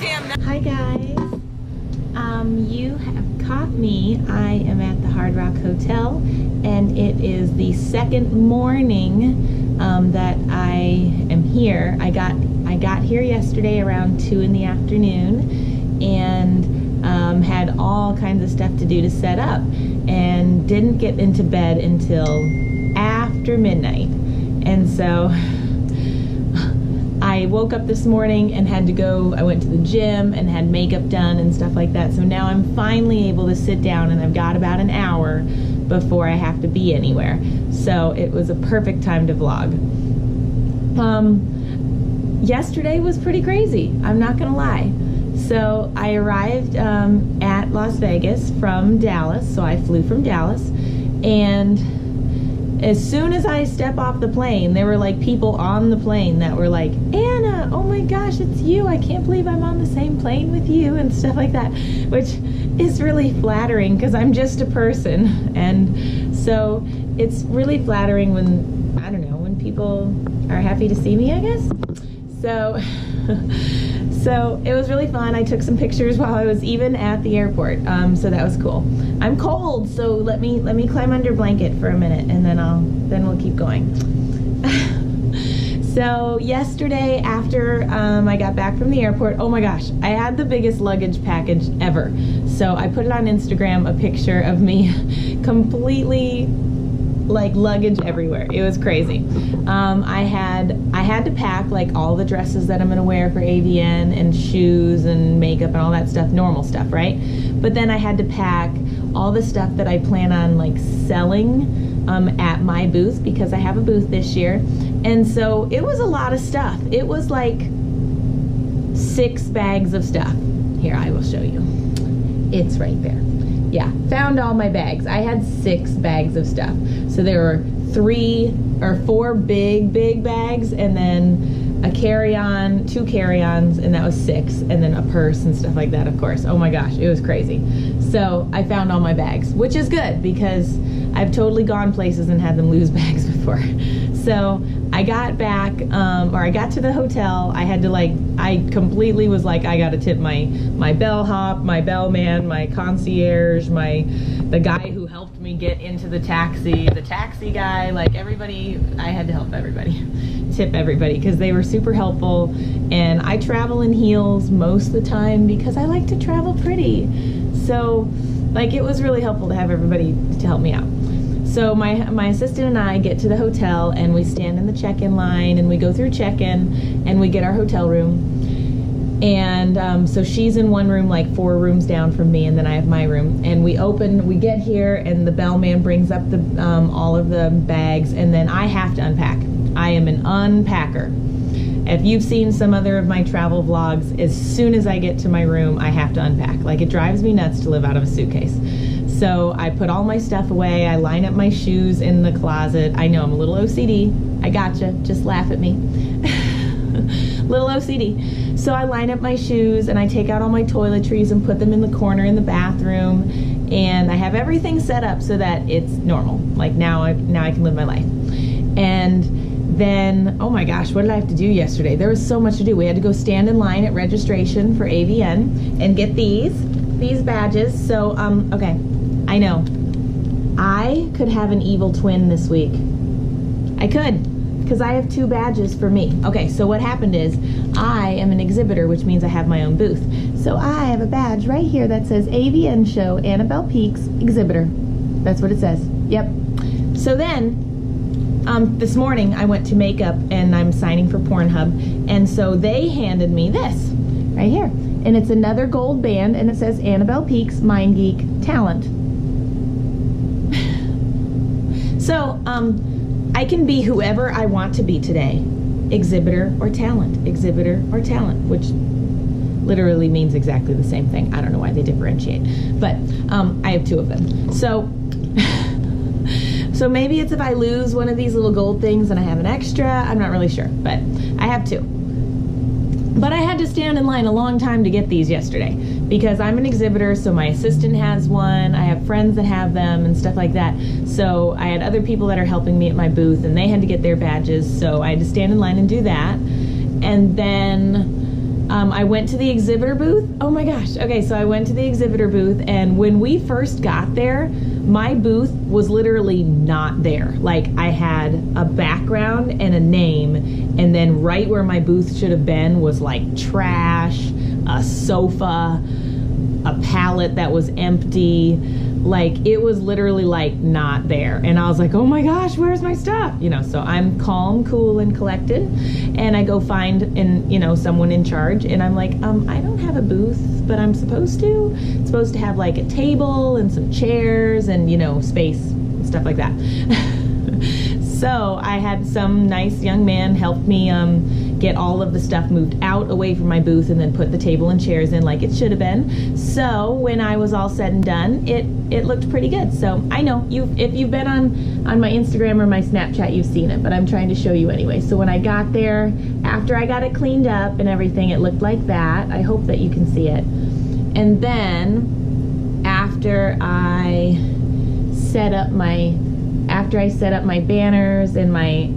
Hi guys. You have caught me. I am at the Hard Rock Hotel, and it is the second morning that I am here. I got here yesterday around 2 in the afternoon, and had all kinds of stuff to do to set up, and didn't get into bed until after midnight. And so I woke up this morning and had to go, I went to the gym and had makeup done and stuff like that. So now I'm finally able to sit down, and I've got about an hour before I have to be anywhere. So it was a perfect time to vlog. Yesterday was pretty crazy, I'm not gonna lie. So I arrived at Las Vegas from Dallas. So I flew from Dallas, and as soon as I step off the plane, there were like people on the plane that were like, Anna, oh my gosh, it's you. I can't believe I'm on the same plane with you, and stuff like that, which is really flattering because I'm just a person. And so it's really flattering when, I don't know, when people are happy to see me, I guess. So so it was really fun. I took some pictures while I was even at the airport, so that was cool. I'm cold, so let me climb under blanket for a minute, and then we'll keep going. So yesterday, after I got back from the airport, oh my gosh, I had the biggest luggage package ever. So I put it on Instagram, a picture of me completely like luggage everywhere. It was crazy. I had to pack like all the dresses that I'm gonna wear for AVN, and shoes and makeup and all that stuff, normal stuff, right? But then I had to pack all the stuff that I plan on like selling at my booth, because I have a booth this year. And so it was a lot of stuff. It was like 6 bags of stuff. Here, I will show you. It's right there. Yeah, found all my bags. I had 6 bags of stuff. So there were 3 or 4 big bags, and then a carry-on, 2 carry-ons, and that was 6, and then a purse and stuff like that, of course. Oh my gosh, it was crazy. So I found all my bags, which is good because I've totally gone places and had them lose bags before. So I got back, or I got to the hotel. I had to I completely was like, I gotta tip my bellhop, my bellman, my concierge, the guy who helped me get into the taxi guy, like everybody. I had to help everybody, tip everybody, because they were super helpful. And I travel in heels most of the time because I like to travel pretty. So like it was really helpful to have everybody to help me out. So my assistant and I get to the hotel, and we stand in the check-in line, and we go through check-in, and we get our hotel room. And so she's in one room, like 4 rooms down from me, and then I have my room. And we get here, and the bellman brings up all of the bags, and then I have to unpack. I am an unpacker. If you've seen some other of my travel vlogs, as soon as I get to my room, I have to unpack. Like, it drives me nuts to live out of a suitcase. So I put all my stuff away. I line up my shoes in the closet. I know I'm a little OCD. I gotcha. Just laugh at me. Little OCD. So I line up my shoes, and I take out all my toiletries and put them in the corner in the bathroom. And I have everything set up so that it's normal. Like now I can live my life. And then, oh my gosh, what did I have to do yesterday? There was so much to do. We had to go stand in line at registration for AVN and get these badges. So, okay, I know. I could have an evil twin this week. I could, because I have 2 badges for me. Okay, so what happened is, I am an exhibitor, which means I have my own booth. So I have a badge right here that says AVN Show, Annabelle Peaks, Exhibitor. That's what it says. Yep. So then, this morning I went to makeup, and I'm signing for Pornhub, and so they handed me this right here, and it's another gold band, and it says Annabelle Peaks, Mind Geek, Talent. So I can be whoever I want to be today, exhibitor or talent, which literally means exactly the same thing. I don't know why they differentiate, but I have 2 of them. So maybe it's if I lose one of these little gold things and I have an extra. I'm not really sure, but I have 2. But I had to stand in line a long time to get these yesterday, because I'm an exhibitor, so my assistant has one. I have friends that have them and stuff like that. So I had other people that are helping me at my booth, and they had to get their badges, so I had to stand in line and do that. And then I went to the exhibitor booth. Oh my gosh. Okay, so I went to the exhibitor booth, and when we first got there, my booth was literally not there. Like, I had a background and a name, and then right where my booth should have been was like trash, a sofa, a pallet that was empty. Like, it was literally like not there. And I was like, oh my gosh, where's my stuff? You know, so I'm calm, cool, and collected. And I go find, someone in charge, and I'm like, I don't have a booth, but I'm supposed to. It's supposed to have like a table and some chairs and, space and stuff like that. So I had some nice young man help me get all of the stuff moved out away from my booth, and then put the table and chairs in like it should have been. So when I was all said and done, it looked pretty good. So I know if you've been on my Instagram or my Snapchat, you've seen it, but I'm trying to show you anyway. So when I got there, after I got it cleaned up and everything, it looked like that. I hope that you can see it. And then after I set up my banners and my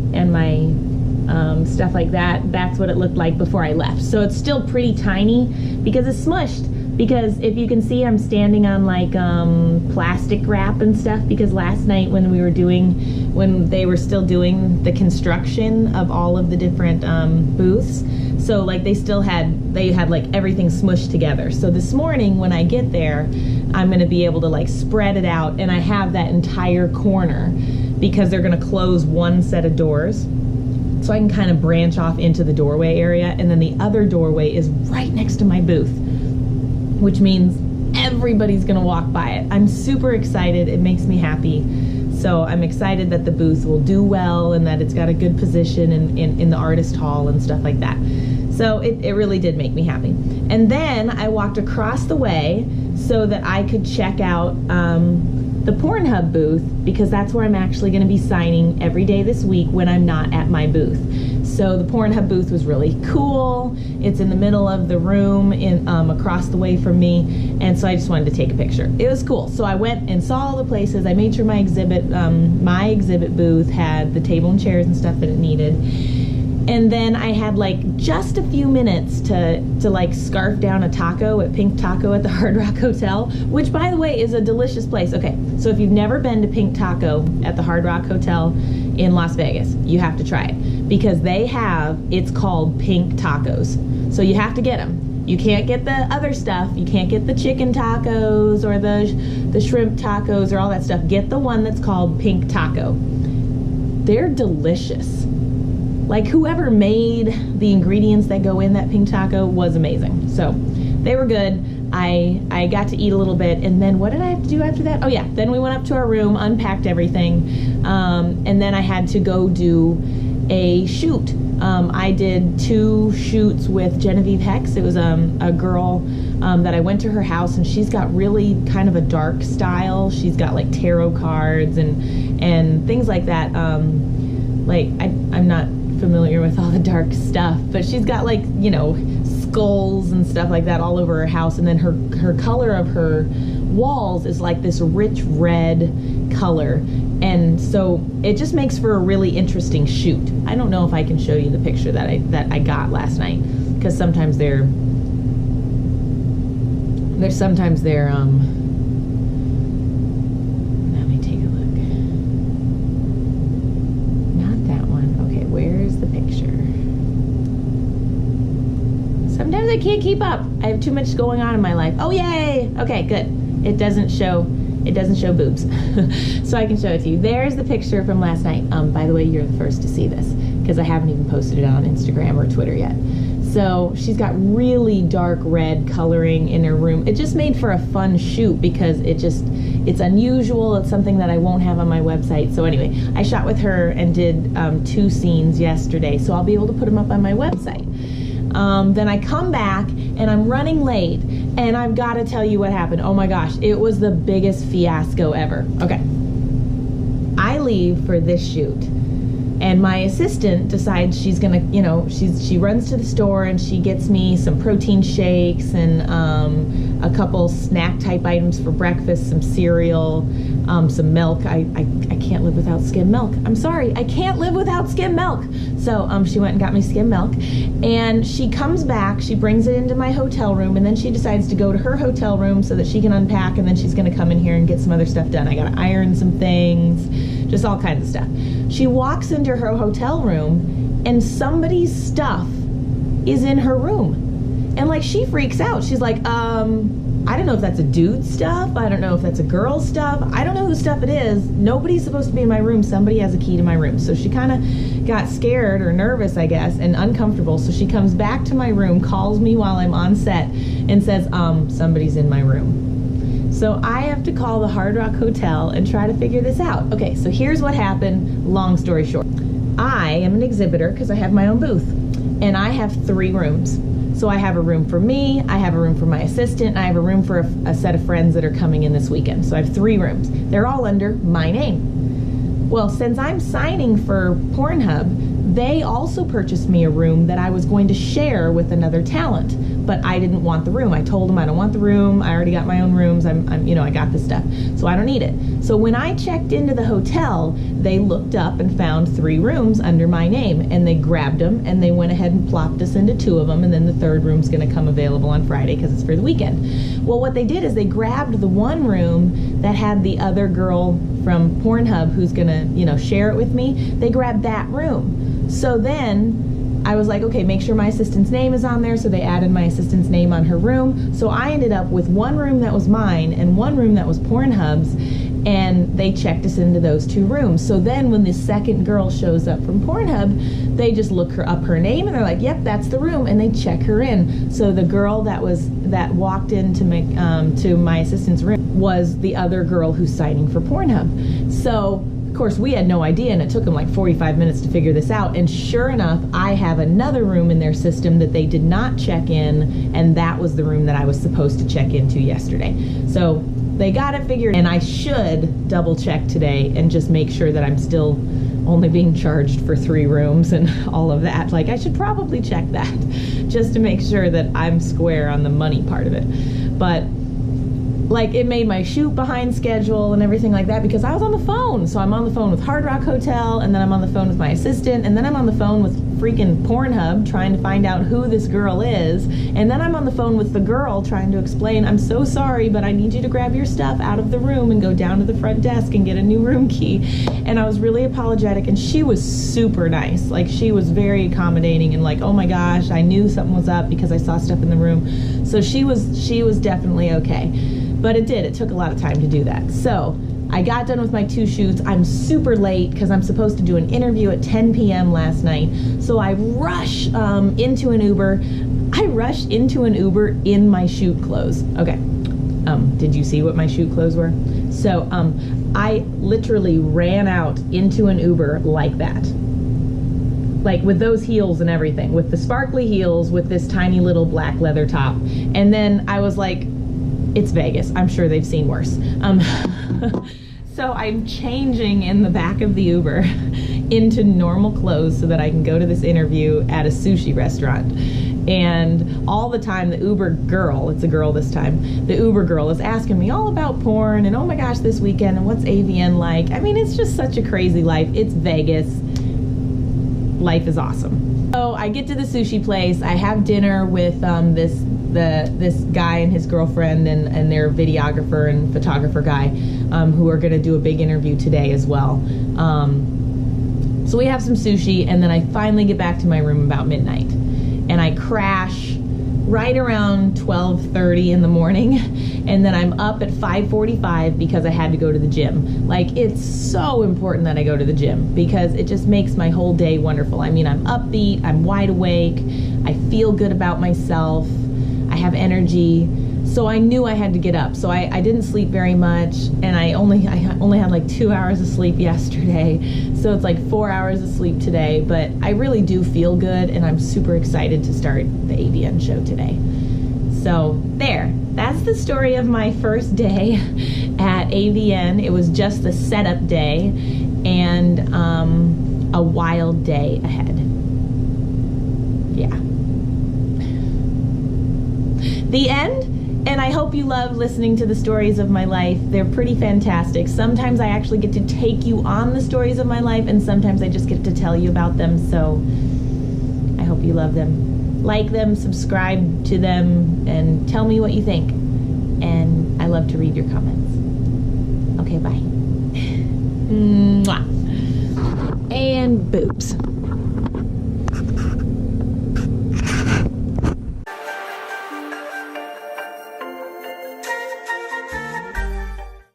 stuff like that, that's what it looked like before I left. So it's still pretty tiny because it's smushed. Because if you can see, I'm standing on like plastic wrap and stuff, because last night when they were still doing the construction of all of the different booths, so like they had like everything smushed together. So this morning when I get there, I'm going to be able to like spread it out, and I have that entire corner because they're going to close one set of doors. So I can kind of branch off into the doorway area, and then the other doorway is right next to my booth, which means everybody's gonna walk by it. I'm super excited. It makes me happy. So I'm excited that the booth will do well and that it's got a good position in the artist hall and stuff like that. So it really did make me happy. And then I walked across the way so that I could check out the Pornhub booth, because that's where I'm actually going to be signing every day this week when I'm not at my booth. So the Pornhub booth was really cool. It's in the middle of the room across the way from me, and so I just wanted to take a picture. It was cool. So I went and saw all the places. I made sure my exhibit booth had the table and chairs and stuff that it needed. And then I had like just a few minutes to like scarf down a taco at Pink Taco at the Hard Rock Hotel, which by the way is a delicious place. Okay, so if you've never been to Pink Taco at the Hard Rock Hotel in Las Vegas, you have to try it, because it's called Pink Tacos. So you have to get them. You can't get the other stuff. You can't get the chicken tacos or the shrimp tacos or all that stuff. Get the one that's called Pink Taco. They're delicious. Like, whoever made the ingredients that go in that Pink Taco was amazing. So they were good. I got to eat a little bit, and then what did I have to do after that? Oh yeah, then we went up to our room, unpacked everything, and then I had to go do a shoot. I did 2 shoots with Genevieve Hex. It was a girl that I went to her house, and she's got really kind of a dark style. She's got like tarot cards and things like that. I'm not familiar with all the dark stuff, but she's got like, skulls and stuff like that all over her house, and then her color of her walls is like this rich red color, and so it just makes for a really interesting shoot. I don't know if I can show you the picture that I got last night, because sometimes they're let me take a look. Not that one. Okay, where's the picture? Sometimes I can't keep up. I have too much going on in my life. Oh, yay! Okay, good. It doesn't show boobs. So I can show it to you. There's the picture from last night. By the way, you're the first to see this, because I haven't even posted it on Instagram or Twitter yet. So she's got really dark red coloring in her room. It just made for a fun shoot, because it's unusual. It's something that I won't have on my website. So anyway, I shot with her and did 2 scenes yesterday, so I'll be able to put them up on my website. Then I come back and I'm running late, and I've got to tell you what happened. Oh my gosh, it was the biggest fiasco ever. Okay, I leave for this shoot And my assistant decides she's gonna, you know, she runs to the store and she gets me some protein shakes and a couple snack type items for breakfast, some cereal, some milk. I can't live without skim milk. I'm sorry, I can't live without skim milk. So she went and got me skim milk, and she comes back, she brings it into my hotel room, and then she decides to go to her hotel room so that she can unpack, and then she's gonna come in here and get some other stuff done. I gotta iron some things, just all kinds of stuff. She walks into her hotel room and somebody's stuff is in her room. And like, she freaks out. She's like, I don't know if that's a dude's stuff. I don't know if that's a girl's stuff. I don't know whose stuff it is. Nobody's supposed to be in my room. Somebody has a key to my room. So she kind of got scared or nervous, I guess, and uncomfortable. So she comes back to my room, calls me while I'm on set, and says, somebody's in my room. So I have to call the Hard Rock Hotel and try to figure this out. Okay, so here's what happened, long story short. I am an exhibitor because I have my own booth, and I have 3 rooms. So I have a room for me, I have a room for my assistant, and I have a room for a set of friends that are coming in this weekend. So I have 3 rooms. They're all under my name. Well, since I'm signing for Pornhub, they also purchased me a room that I was going to share with another talent, but I didn't want the room. I told them I don't want the room. I already got my own rooms. I'm you know, I got this stuff, so I don't need it. So when I checked into the hotel, they looked up and found 3 rooms under my name, and they grabbed them and they went ahead and plopped us into 2 of them, and then the 3rd room's going to come available on Friday because it's for the weekend. Well, what they did is they grabbed the one room that had the other girl from Pornhub who's going to, you know, share it with me. They grabbed that room. So then I was like, okay, make sure my assistant's name is on there. So they added my assistant's name on her room. So I ended up with 1 room that was mine and 1 room that was Pornhub's, and they checked us into those 2 rooms. So then when the second girl shows up from Pornhub, they just look up her name and they're like, yep, that's the room, and they check her in. So the girl that walked into to my assistant's room was the other girl who's signing for Pornhub. So of course, we had no idea, and it took them like 45 minutes to figure this out. And sure enough, I have another room in their system that they did not check in, and that was the room that I was supposed to check into yesterday. So they got it figured, and I should double check today and just make sure that I'm still only being charged for 3 rooms and all of that. Like, I should probably check that just to make sure that I'm square on the money part of it. But like, it made my shoot behind schedule and everything like that because I was on the phone. So I'm on the phone with Hard Rock Hotel, and then I'm on the phone with my assistant, and then I'm on the phone with freaking Pornhub trying to find out who this girl is, and then I'm on the phone with the girl trying to explain, I'm so sorry, but I need you to grab your stuff out of the room and go down to the front desk and get a new room key. And I was really apologetic, and she was super nice. Like, she was very accommodating and like, oh my gosh, I knew something was up because I saw stuff in the room. So she was definitely okay. But it took a lot of time to do that. So I got done with my 2 shoots. I'm super late because I'm supposed to do an interview at 10 p.m. last night. So I rush into an Uber. I rushed into an Uber in my shoot clothes. Okay. Did you see what my shoot clothes were? So I literally ran out into an Uber like that. Like, with those heels and everything, with the sparkly heels, with this tiny little black leather top. And then I was like, it's Vegas. I'm sure they've seen worse. So I'm changing in the back of the Uber into normal clothes so that I can go to this interview at a sushi restaurant. And all the time, the Uber girl, it's a girl this time, the Uber girl is asking me all about porn and, oh my gosh, this weekend, and what's AVN like? I mean, it's just such a crazy life. It's Vegas. Life is awesome. So I get to the sushi place. I have dinner with this guy and his girlfriend and their videographer and photographer guy who are going to do a big interview today as well. So we have some sushi, and then I finally get back to my room about midnight, and I crash right around 12:30 in the morning, and then I'm up at 5:45 because I had to go to the gym. Like, it's so important that I go to the gym because it just makes my whole day wonderful. I mean, I'm upbeat, I'm wide awake, I feel good about myself, I have energy. So I knew I had to get up. So I didn't sleep very much, and I only had like 2 hours of sleep yesterday. So it's like 4 hours of sleep today, but I really do feel good, and I'm super excited to start the AVN show today. So there, that's the story of my first day at AVN. It was just the setup day, and a wild day ahead. Yeah. The end. And I hope you love listening to the stories of my life. They're pretty fantastic. Sometimes I actually get to take you on the stories of my life, and sometimes I just get to tell you about them. So I hope you love them. Like them, subscribe to them, and tell me what you think. And I love to read your comments. Okay, bye. Mwah. And boobs.